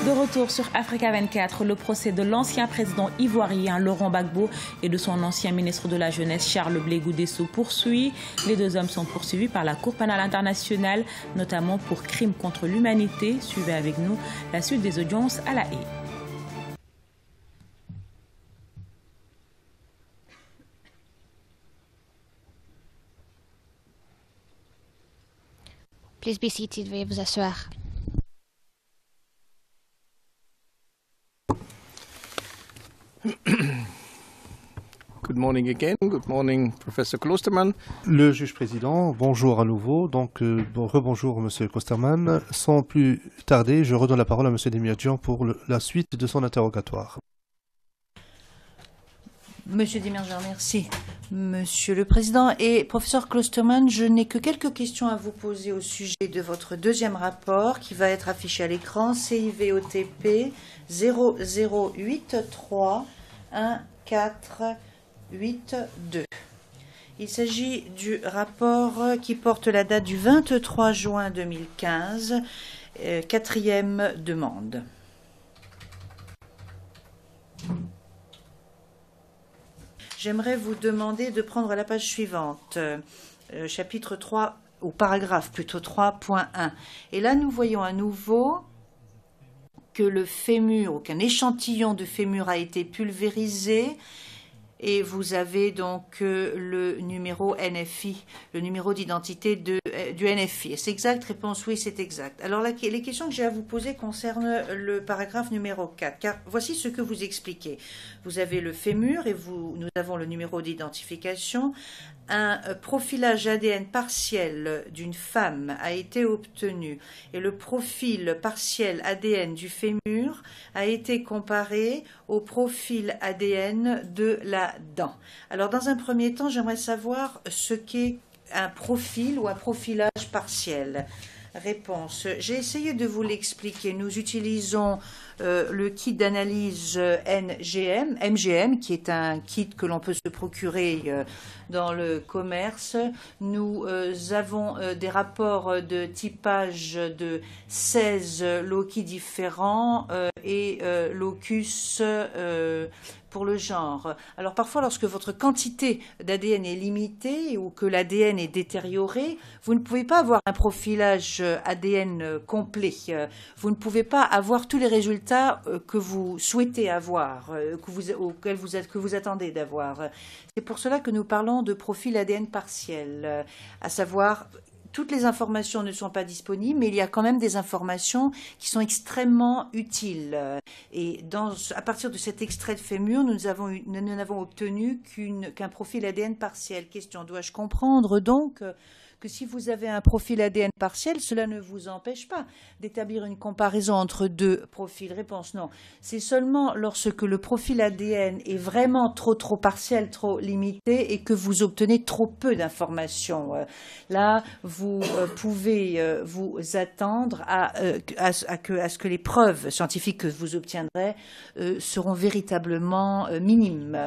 De retour sur Africa 24, le procès de l'ancien président ivoirien Laurent Gbagbo et de son ancien ministre de la Jeunesse Charles Blé Goudesso poursuit. Les deux hommes sont poursuivis par la Cour pénale internationale, notamment pour crimes contre l'humanité. Suivez avec nous la suite des audiences à La Haye. Please be seated, veuillez vous asseoir. Good morning again. Good morning, Professor Klosterman. Le juge président, bonjour à nouveau. Donc, rebonjour, Monsieur Klosterman. Sans plus tarder, je redonne la parole à Monsieur Demirjian pour la suite de son interrogatoire. Monsieur Demirjian, merci. Monsieur le Président et Professeur Klosterman, je n'ai que quelques questions à vous poser au sujet de votre deuxième rapport qui va être affiché à l'écran, CIVOTP 00831482. Il s'agit du rapport qui porte la date du 23 juin 2015, quatrième demande. J'aimerais vous demander de prendre la page suivante, chapitre 3, ou paragraphe plutôt 3.1. Et là, nous voyons à nouveau que le fémur, ou qu'un échantillon de fémur a été pulvérisé. Et vous avez donc le numéro NFI, le numéro d'identité du NFI. Est-ce exact? Réponse oui, c'est exact. Alors là, les questions que j'ai à vous poser concernent le paragraphe numéro 4. Car voici ce que vous expliquez. Vous avez le fémur et nous avons le numéro d'identification. Un profilage ADN partiel d'une femme a été obtenu et le profil partiel ADN du fémur a été comparé au profil ADN de la dent. Alors, dans un premier temps, j'aimerais savoir ce qu'est un profil ou un profilage partiel. Réponse. J'ai essayé de vous l'expliquer. Nous utilisons le kit d'analyse MGM, qui est un kit que l'on peut se procurer dans le commerce. Nous avons des rapports de typage de 16 loci différents et locus pour le genre. Alors parfois, lorsque votre quantité d'ADN est limitée ou que l'ADN est détérioré, vous ne pouvez pas avoir un profilage ADN complet. Vous ne pouvez pas avoir tous les résultats que vous souhaitez avoir, que vous attendez d'avoir. C'est pour cela que nous parlons de profil ADN partiel, à savoir toutes les informations ne sont pas disponibles, mais il y a quand même des informations qui sont extrêmement utiles. Et à partir de cet extrait de fémur, nous n'avons obtenu qu'un profil ADN partiel. Question, dois-je comprendre donc que si vous avez un profil ADN partiel, cela ne vous empêche pas d'établir une comparaison entre deux profils? Réponse non. C'est seulement lorsque le profil ADN est vraiment trop partiel, trop limité et que vous obtenez trop peu d'informations. Là, vous pouvez vous attendre à ce que les preuves scientifiques que vous obtiendrez seront véritablement minimes.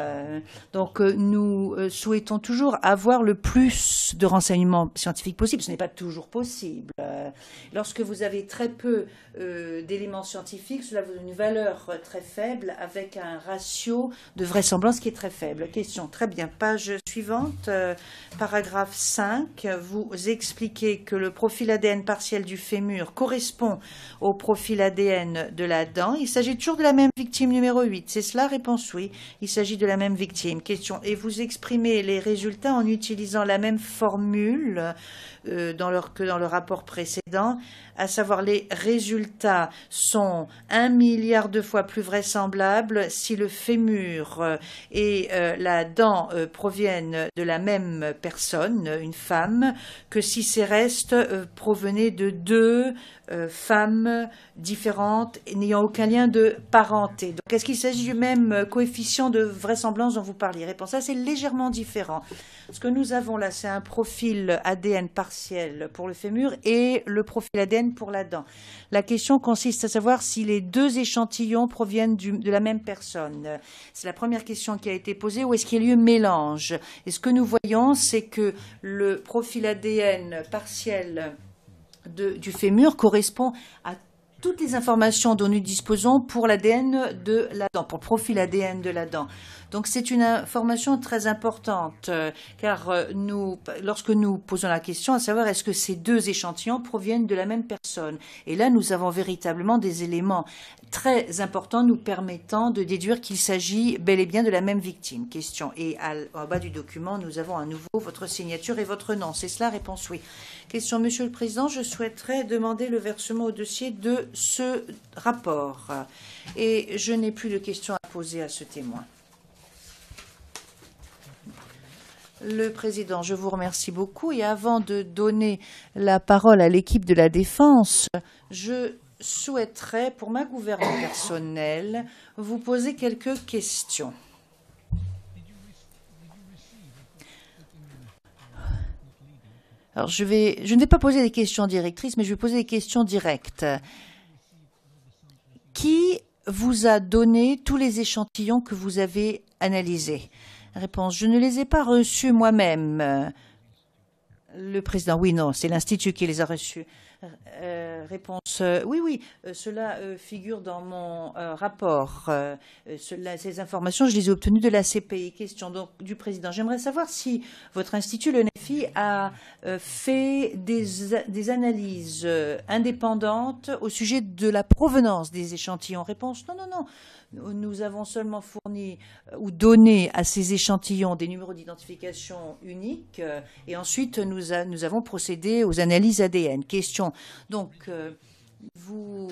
Donc, nous souhaitons toujours avoir le plus de renseignements scientifique possible. Ce n'est pas toujours possible. Lorsque vous avez très peu d'éléments scientifiques, cela vous donne une valeur très faible avec un ratio de vraisemblance qui est très faible. Question, très bien. Page suivante, paragraphe 5. Vous expliquez que le profil ADN partiel du fémur correspond au profil ADN de la dent. Il s'agit toujours de la même victime numéro 8. C'est cela? Réponse oui. Il s'agit de la même victime. Question, et vous exprimez les résultats en utilisant la même formule que dans le rapport précédent, à savoir les résultats sont 1 milliard de fois plus vraisemblables si le fémur et la dent proviennent de la même personne, une femme, que si ces restes provenaient de deux femmes différentes n'ayant aucun lien de parenté. Donc, est-ce qu'il s'agit du même coefficient de vraisemblance dont vous parliez? Réponse A, c'est légèrement différent. Ce que nous avons là, c'est un profil ADN partiel pour le fémur et le profil ADN pour la dent. La question consiste à savoir si les deux échantillons proviennent de la même personne. C'est la première question qui a été posée, ou est-ce qu'il y a lieu mélange? Et ce que nous voyons, c'est que le profil ADN partiel du fémur correspond à toutes les informations dont nous disposons pour l'ADN de la dent, pour le profil ADN de la dent. Donc c'est une information très importante, car lorsque nous posons la question à savoir est-ce que ces deux échantillons proviennent de la même personne, et là nous avons véritablement des éléments très importants nous permettant de déduire qu'il s'agit bel et bien de la même victime. Question. Et en bas du document, nous avons à nouveau votre signature et votre nom. C'est cela? Réponse oui. Question. Monsieur le Président, je souhaiterais demander le versement au dossier de ce rapport. Et je n'ai plus de questions à poser à ce témoin. Le Président, je vous remercie beaucoup. Et avant de donner la parole à l'équipe de la Défense, je souhaiterais, pour ma gouverne personnelle, vous poser quelques questions. Alors, je ne vais pas poser des questions directrices, mais je vais poser des questions directes. Qui vous a donné tous les échantillons que vous avez analysés? Réponse. Je ne les ai pas reçus moi-même. Le Président. Oui, non, c'est l'Institut qui les a reçus. Réponse. Oui, cela figure dans mon rapport. Ces informations, je les ai obtenues de la CPI. Question donc du Président. J'aimerais savoir si votre Institut, le NEFI, a fait des analyses indépendantes au sujet de la provenance des échantillons. Réponse. Non. Nous avons seulement fourni ou donné à ces échantillons des numéros d'identification uniques et ensuite nous avons procédé aux analyses ADN. Question. Donc, vous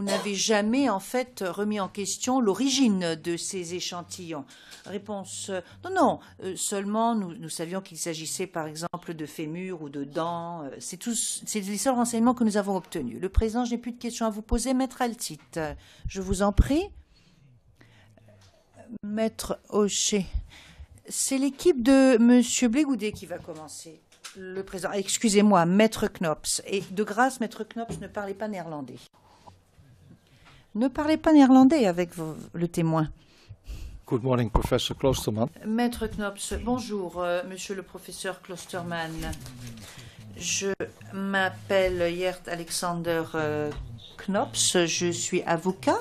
n'avez jamais en fait remis en question l'origine de ces échantillons. Réponse. Non. Seulement nous savions qu'il s'agissait par exemple de fémur ou de dents. C'est les seuls renseignements que nous avons obtenus. Le Président, je n'ai plus de questions à vous poser. Maître Altit, je vous en prie. Maître Hocher, c'est l'équipe de Monsieur Blégoudet qui va commencer. Le Président, excusez-moi, Maître Knops. Et de grâce, Maître Knops, ne parlez pas néerlandais. Ne parlez pas néerlandais avec le témoin. Good morning, Professor Klosterman. Maître Knops, bonjour, Monsieur le professeur Klosterman. Je m'appelle Jert Alexander Knops, je suis avocat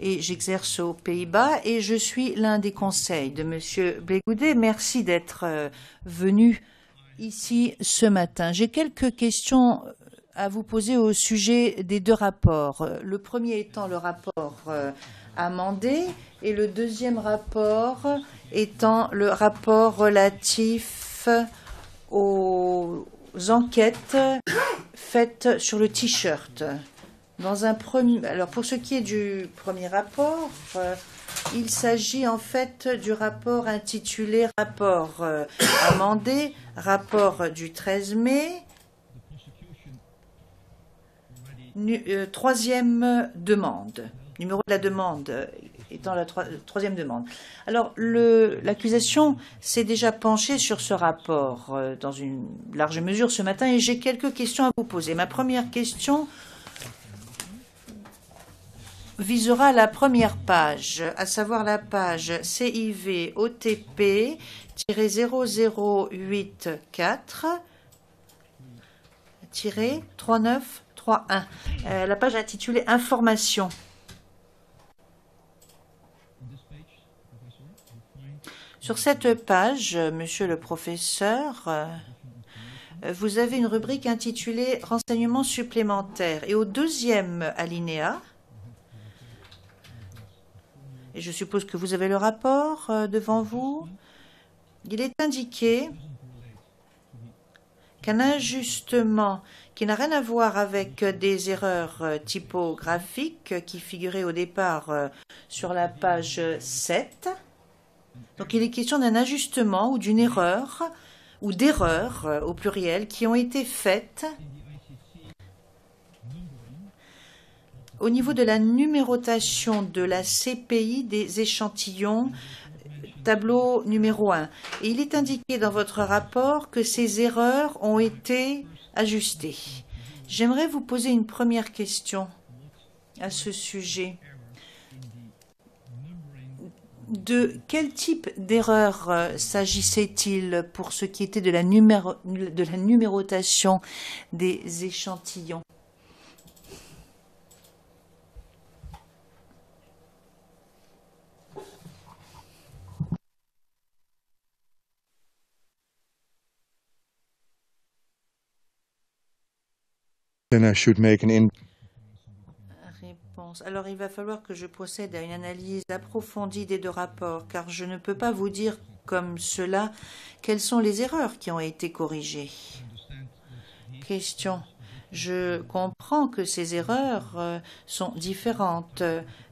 et j'exerce aux Pays-Bas et je suis l'un des conseils de Monsieur Blégoudet. Merci d'être venu ici ce matin. J'ai quelques questions à vous poser au sujet des deux rapports. Le premier étant le rapport amendé et le deuxième rapport étant le rapport relatif aux enquêtes faites sur le T-shirt. Alors pour ce qui est du premier rapport, il s'agit en fait du rapport intitulé rapport amendé, rapport du 13 mai, troisième demande, numéro de la demande étant la troisième demande. Alors l'accusation s'est déjà penchée sur ce rapport dans une large mesure ce matin et j'ai quelques questions à vous poser. Ma première question visera la première page, à savoir la page CIV OTP-0084-3931, la page intitulée Information. Sur cette page, monsieur le professeur, vous avez une rubrique intitulée Renseignements supplémentaires et au deuxième alinéa, et je suppose que vous avez le rapport devant vous, il est indiqué qu'un ajustement qui n'a rien à voir avec des erreurs typographiques qui figuraient au départ sur la page 7. Donc il est question d'un ajustement ou d'une erreur ou d'erreurs au pluriel qui ont été faites au niveau de la numérotation de la CPI des échantillons, tableau numéro 1. Et il est indiqué dans votre rapport que ces erreurs ont été ajustées. J'aimerais vous poser une première question à ce sujet. De quel type d'erreur s'agissait-il pour ce qui était de la numérotation des échantillons ? then I should make an Réponse. Alors, il va falloir que je procède à une analyse approfondie des deux rapports, car je ne peux pas vous dire comme cela quelles sont les erreurs qui ont été corrigées. Question. Je comprends que ces erreurs sont différentes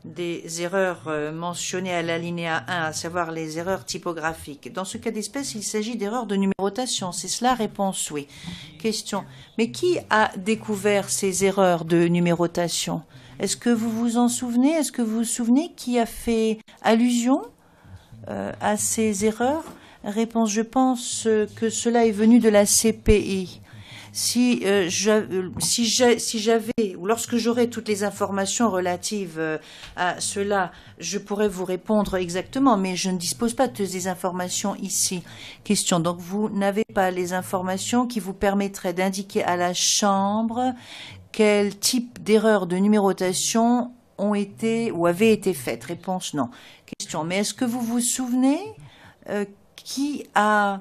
des erreurs mentionnées à l'alinéa 1, à savoir les erreurs typographiques. Dans ce cas d'espèce, il s'agit d'erreurs de numérotation. C'est cela? Réponse oui. Question. Mais qui a découvert ces erreurs de numérotation? Est-ce que vous vous en souvenez? Est-ce que vous vous souvenez qui a fait allusion à ces erreurs? Réponse. Je pense que cela est venu de la CPI. Si j'avais, ou lorsque j'aurais toutes les informations relatives à cela, je pourrais vous répondre exactement, mais je ne dispose pas de ces informations ici. Question. Donc, vous n'avez pas les informations qui vous permettraient d'indiquer à la Chambre quel type d'erreurs de numérotation ont été ou avaient été faites. Réponse non. Question. Mais est-ce que vous vous souvenez qui a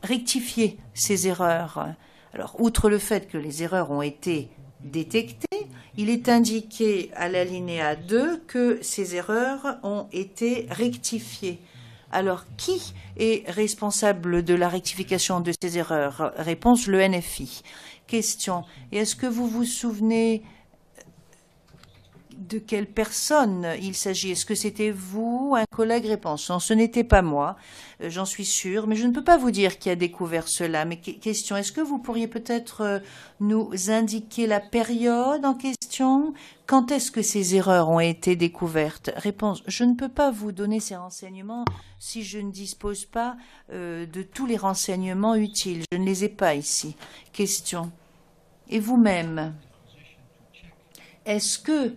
rectifié ces erreurs? Alors, outre le fait que les erreurs ont été détectées, il est indiqué à l'alinéa 2 que ces erreurs ont été rectifiées. Alors, qui est responsable de la rectification de ces erreurs? Réponse, le NFI. Question. Et est-ce que vous vous souvenez de quelle personne il s'agit? Est-ce que c'était vous, un collègue? Réponse. Non, ce n'était pas moi, j'en suis sûre, mais je ne peux pas vous dire qui a découvert cela. Mais question, est-ce que vous pourriez peut-être nous indiquer la période en question? Quand est-ce que ces erreurs ont été découvertes? Réponse. Je ne peux pas vous donner ces renseignements si je ne dispose pas de tous les renseignements utiles. Je ne les ai pas ici. Question. Et vous-même, est-ce que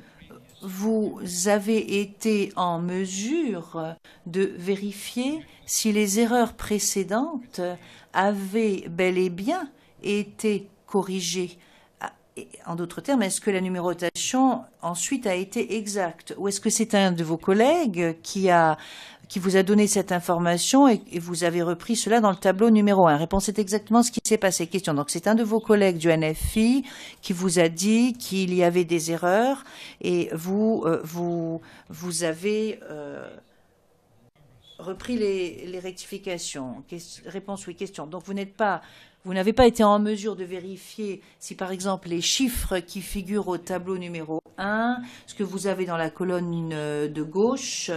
vous avez été en mesure de vérifier si les erreurs précédentes avaient bel et bien été corrigées? En d'autres termes, est-ce que la numérotation ensuite a été exacte? Ou est-ce que c'est un de vos collègues qui vous a donné cette information et vous avez repris cela dans le tableau numéro 1? Réponse, c'est exactement ce qui s'est passé. Question. Donc, c'est un de vos collègues du NFI qui vous a dit qu'il y avait des erreurs et vous avez repris les rectifications. Réponse, oui. Question. Donc, vous n'avez pas été en mesure de vérifier si, par exemple, les chiffres qui figurent au tableau numéro 1, ce que vous avez dans la colonne de gauche,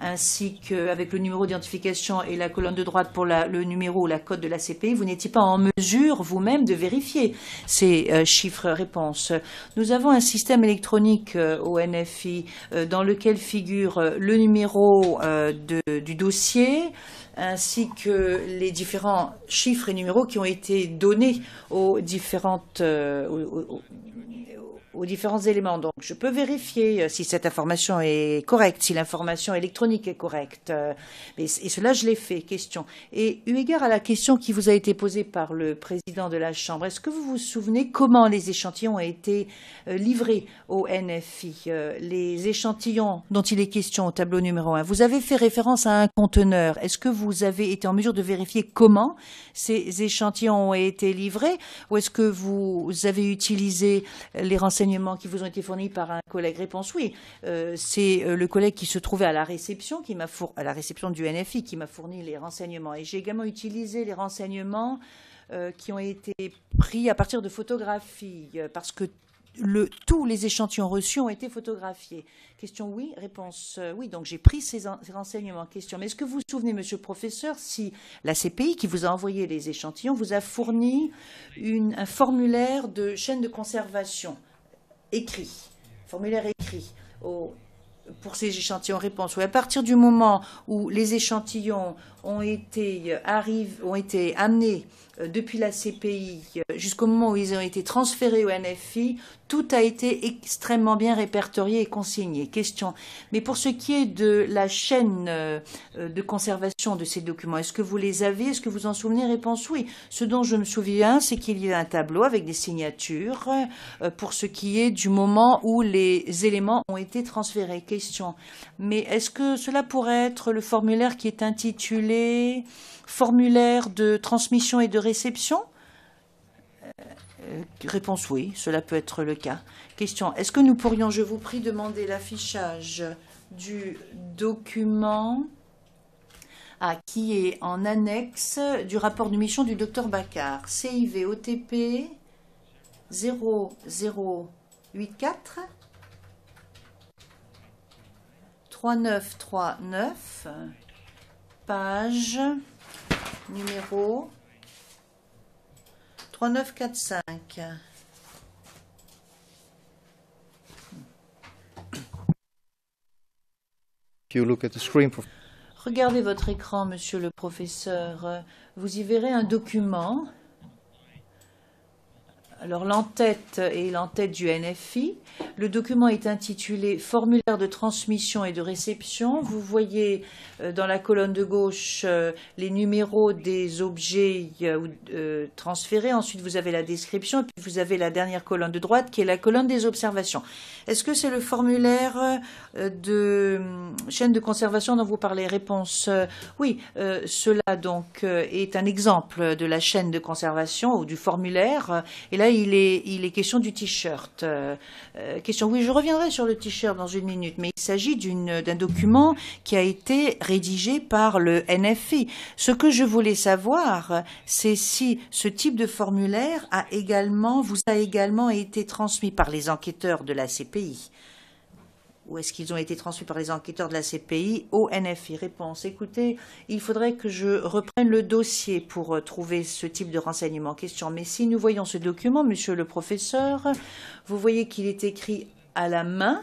ainsi qu'avec le numéro d'identification et la colonne de droite pour le numéro ou la code de la CPI, vous n'étiez pas en mesure vous-même de vérifier ces chiffres réponses. Nous avons un système électronique au NFI dans lequel figure le numéro du dossier, ainsi que les différents chiffres et numéros qui ont été donnés aux différents éléments. Donc, je peux vérifier si cette information est correcte, si l'information électronique est correcte. Et cela, je l'ai fait. Question. Et eu égard à la question qui vous a été posée par le président de la Chambre, est-ce que vous vous souvenez comment les échantillons ont été livrés au NFI? Les échantillons dont il est question au tableau numéro 1, vous avez fait référence à un conteneur. Est-ce que vous avez été en mesure de vérifier comment ces échantillons ont été livrés? Ou est-ce que vous avez utilisé les renseignements qui vous ont été fournis par un collègue? Réponse oui. C'est le collègue qui se trouvait à la réception, à la réception du NFI, qui m'a fourni les renseignements. Et j'ai également utilisé les renseignements qui ont été pris à partir de photographies, parce que tous les échantillons reçus ont été photographiés. Question oui. Réponse oui. Donc j'ai pris ces renseignements. Question. Mais est-ce que vous vous souvenez, monsieur le professeur, si la CPI qui vous a envoyé les échantillons vous a fourni un formulaire de chaîne de conservation formulaire écrit pour ces échantillons? Réponse oui. À partir du moment où les échantillons ont été amenés depuis la CPI jusqu'au moment où ils ont été transférés au NFI, tout a été extrêmement bien répertorié et consigné. Question. Mais pour ce qui est de la chaîne de conservation de ces documents, est-ce que vous les avez? Est-ce que vous en souvenez? Réponse oui. Ce dont je me souviens, c'est qu'il y a un tableau avec des signatures pour ce qui est du moment où les éléments ont été transférés. Question. Mais est-ce que cela pourrait être le formulaire qui est intitulé formulaire de transmission et de réception? Réponse oui, cela peut être le cas. Question, est-ce que nous pourrions, je vous prie, demander l'affichage du document qui est en annexe du rapport de mission du Dr Bakar, CIV OTP 0084 3939, page numéro 3945. You look at the screen. Regardez votre écran, monsieur le professeur. Vous y verrez un document. Alors, l'entête est l'entête du NFI. Le document est intitulé « Formulaire de transmission et de réception ». Vous voyez dans la colonne de gauche les numéros des objets transférés. Ensuite, vous avez la description. Et puis, vous avez la dernière colonne de droite qui est la colonne des observations. Est-ce que c'est le formulaire de chaîne de conservation dont vous parlez? Réponse oui. Cela donc est un exemple de la chaîne de conservation ou du formulaire. Et là, il est question du t-shirt. Question, oui, je reviendrai sur le t-shirt dans une minute, mais il s'agit d'un document qui a été rédigé par le NFI. Ce que je voulais savoir, c'est si ce type de formulaire vous a également été transmis par les enquêteurs de la CPI. Ou est-ce qu'ils ont été transmis par les enquêteurs de la CPI au NFI? Réponse. Écoutez, il faudrait que je reprenne le dossier pour trouver ce type de renseignement. Question. Mais si nous voyons ce document, monsieur le professeur, vous voyez qu'il est écrit à la main.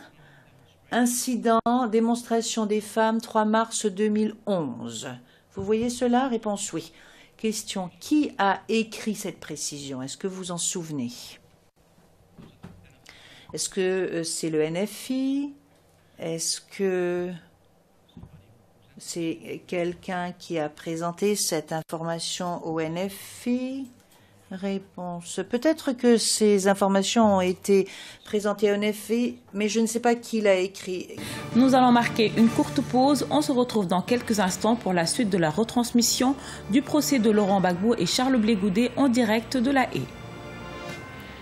Incident, démonstration des femmes, 3 mars 2011. Vous voyez cela? Réponse oui. Question. Qui a écrit cette précision? Est-ce que vous en souvenez? Est-ce que c'est le NFI? Est-ce que c'est quelqu'un qui a présenté cette information au NFI? Réponse. Peut-être que ces informations ont été présentées au NFI, mais je ne sais pas qui l'a écrit. Nous allons marquer une courte pause. On se retrouve dans quelques instants pour la suite de la retransmission du procès de Laurent Gbagbo et Charles Blé Goudé en direct de La Haye.